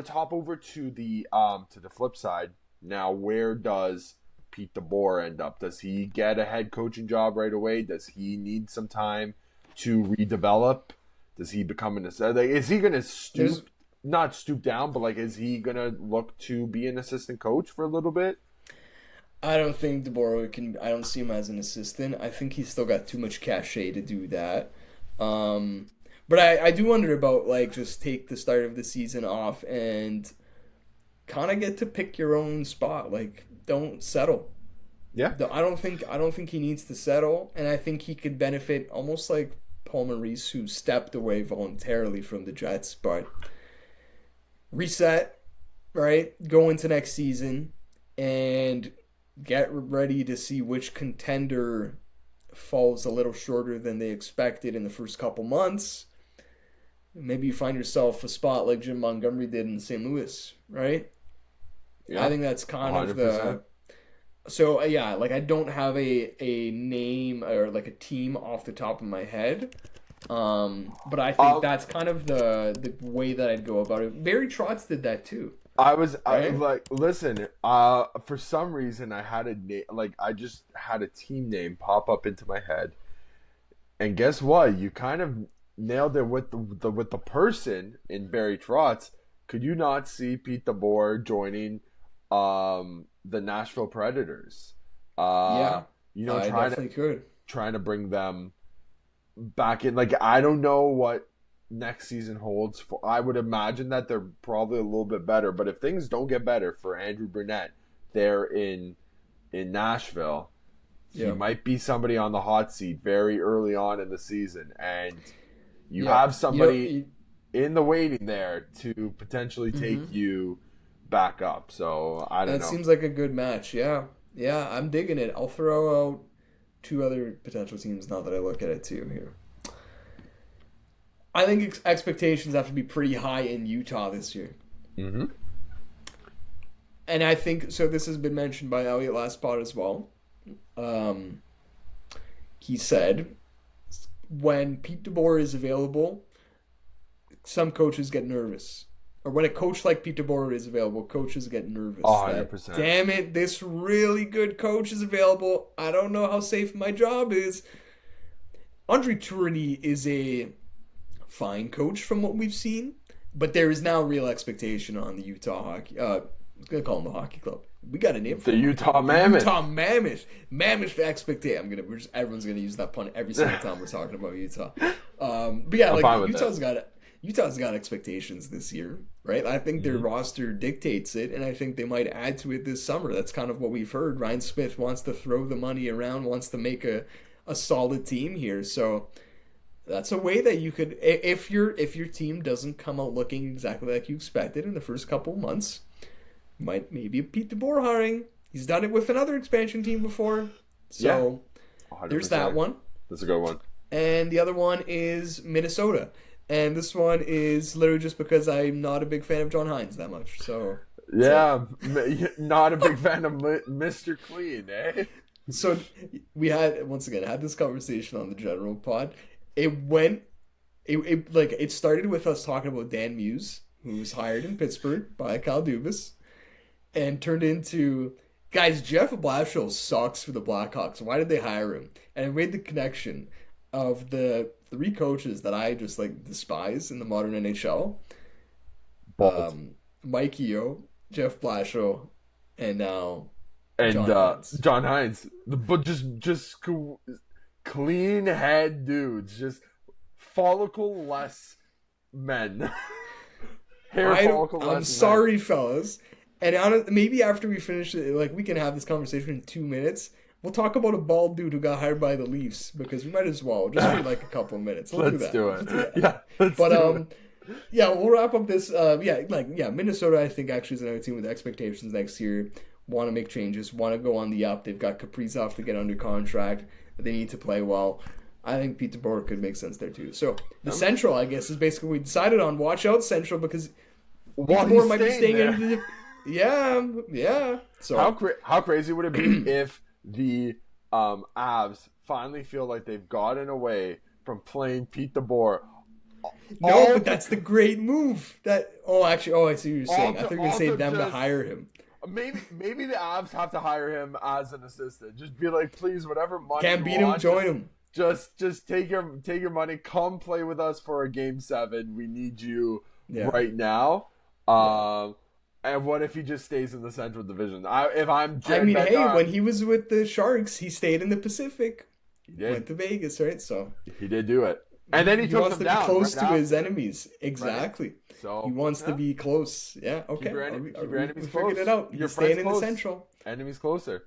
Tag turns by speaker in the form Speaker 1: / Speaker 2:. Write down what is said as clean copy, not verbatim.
Speaker 1: let's hop over to the flip side. Now, where does Pete DeBoer end up? Does he get a head coaching job right away? Does he need some time to redevelop? Does he become an assistant? Like, is he going to not stoop down, but like, is he going to look to be an assistant coach for a little bit?
Speaker 2: I don't think DeBoer can. I don't see him as an assistant. I think he's still got too much cachet to do that. But I do wonder about like just take the start of the season off and kind of get to pick your own spot. Like, don't settle.
Speaker 1: Yeah.
Speaker 2: I don't think he needs to settle, and I think he could benefit almost like Paul Maurice, who stepped away voluntarily from the Jets, but reset, right? Go into next season and get ready to see which contender falls a little shorter than they expected in the first couple months. Maybe you find yourself a spot like Jim Montgomery did in St. Louis, right?
Speaker 1: Yeah.
Speaker 2: I think that's kind
Speaker 1: 100%.
Speaker 2: of the... So, yeah, like I don't have a name or like a team off the top of my head. But I think that's kind of the way that I'd go about it. Barry Trotz did that too.
Speaker 1: I like, listen, for some reason I had I just had a team name pop up into my head. And guess what? You kind of nailed it with the person in Barry Trotz. Could you not see Pete DeBoer joining the Nashville Predators?
Speaker 2: Yeah.
Speaker 1: You know,
Speaker 2: I definitely could.
Speaker 1: Trying to bring them back in. Like, I don't know what next season holds. I would imagine that they're probably a little bit better, but if things don't get better for Andrew Burnett there in Nashville, he might be somebody on the hot seat very early on in the season, and you have somebody in the waiting there to potentially take you back up. So I don't know.
Speaker 2: That seems like a good match. Yeah, I'm digging it. I'll throw out two other potential teams now that I look at it too here. I think expectations have to be pretty high in Utah this year.
Speaker 1: Mm-hmm.
Speaker 2: And I think, so this has been mentioned by Elliot last spot as well. He said, when Pete DeBoer is available, some coaches get nervous. Or when a coach like Pete DeBoer is available, coaches get nervous.
Speaker 1: 100%.
Speaker 2: Damn it, this really good coach is available. I don't know how safe my job is. Andre Tourigny is a fine coach from what we've seen, but there is now real expectation on the Utah hockey. I'm gonna call them the hockey club. We got a name for
Speaker 1: the Utah Mammoth.
Speaker 2: Utah Mammoth expectation. Everyone's gonna use that pun every single time we're talking about Utah. But yeah, like Utah's got expectations this year, right? I think their roster dictates it, and I think they might add to it this summer. That's kind of what we've heard. Ryan Smith wants to throw the money around, wants to make a solid team here. So that's a way that you could, if your team doesn't come out looking exactly like you expected in the first couple of months, maybe a Pete DeBoer hiring. He's done it with another expansion team before. So there's that one.
Speaker 1: That's a good one.
Speaker 2: And the other one is Minnesota. And this one is literally just because I'm not a big fan of John Hines that much. So
Speaker 1: yeah, not a big fan of Mr. Clean, eh?
Speaker 2: So we had this conversation on the general pod. It started with us talking about Dan Muse, who was hired in Pittsburgh by Kyle Dubas, and turned into, guys, Jeff Blashill sucks for the Blackhawks. Why did they hire him? And I made the connection of the three coaches that I just like despise in the modern NHL. Mike Yeo, Jeff Blashill, and now
Speaker 1: John Hines. But just clean head dudes, just follicle less men.
Speaker 2: I'm sorry, fellas. And maybe after we finish it, like, we can have this conversation in 2 minutes. We'll talk about a bald dude who got hired by the Leafs, because we might as well, just for like a couple of minutes.
Speaker 1: Let's do it. Let's do it.
Speaker 2: Yeah, we'll wrap up this. Minnesota, I think, actually is another team with expectations next year. Want to make changes, want to go on the up. They've got Kaprizov to get under contract. They need to play well. I think Pete DeBoer could make sense there too. So the Central, I guess, is basically what we decided on. Watch out, Central, because Pete DeBoer might be staying in the... Yeah. So
Speaker 1: how crazy would it be if the Avs finally feel like they've gotten away from playing Pete DeBoer
Speaker 2: No, but that's the great move. I see what you're saying. I thought you were going to say them to hire him.
Speaker 1: Maybe the Avs have to hire him as an assistant. Just be like, please, whatever money.
Speaker 2: Can't beat him, join him.
Speaker 1: Just take your money. Come play with us for a game 7. We need you right now. And what if he just stays in the Central Division?
Speaker 2: When he was with the Sharks, he stayed in the Pacific.
Speaker 1: He did.
Speaker 2: Went to Vegas, right? So
Speaker 1: he did do it. And then he took them down.
Speaker 2: He wants to be close to his enemies. Exactly.
Speaker 1: Right. So
Speaker 2: he wants to be close. Yeah. Okay.
Speaker 1: Keep your enemies close.
Speaker 2: We figured it out. You're staying in the Central.
Speaker 1: Enemies closer.